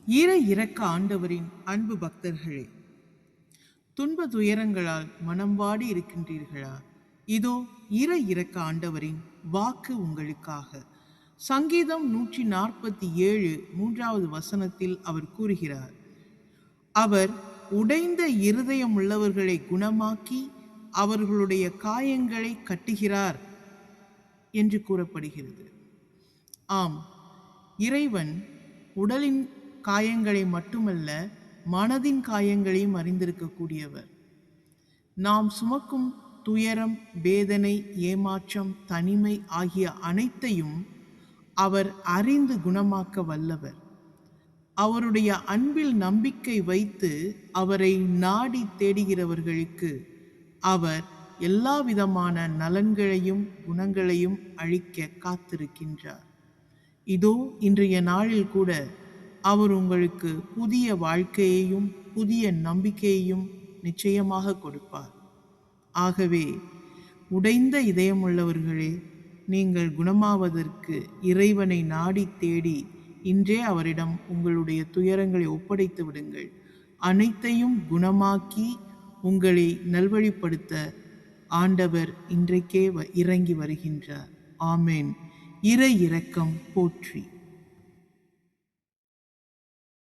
இறை இரக்க ஆண்டவரின் அன்பு பக்தர்களே, துன்ப துயரங்களால் மனம் வாடி இருக்கின்றீர்களா? இதோ இறை இரக்க ஆண்டவரின் வாக்கு உங்களுக்காக. சங்கீதம் 147 3வது வசனத்தில் அவர் கூறுகிறார், அவர் உடைந்த இருதயம் உள்ளவர்களை குணமாக்கி அவர்களுடைய காயங்களை கட்டுகிறார் என்று கூறப்படுகிறது. ஆம், இறைவன் உடலின் காயங்களை மட்டுமல்ல, மனதின் காயங்களையும் அறிந்திருக்கக்கூடியவர். நாம் சுமக்கும் துயரம், வேதனை, ஏமாற்றம், தனிமை ஆகிய அனைத்தையும் அவர் அறிந்து குணமாக்க வல்லவர். அவருடைய அன்பில் நம்பிக்கை வைத்து அவரை நாடி தேடுகிறவர்களுக்கு அவர் எல்லா விதமான நலன்களையும் குணங்களையும் அளிக்க காத்திருக்கின்றார். இதோ இன்றைய நாளில் கூட அவர் உங்களுக்கு புதிய வாழ்க்கையையும் புதிய நம்பிக்கையையும் நிச்சயமாக கொடுப்பார். ஆகவே உடைந்த இதயமுள்ளவர்களே, நீங்கள் குணமாவதற்கு இறைவனை நாடி தேடி இன்றே அவரிடம் உங்களுடைய துயரங்களை ஒப்படைத்து விடுங்கள். அனைத்தையும் குணமாக்கி உங்களை நல்வழிப்படுத்த ஆண்டவர் இன்றைக்கே இறங்கி வருகின்றார். ஆமேன். இறை இரக்கம் போற்றி.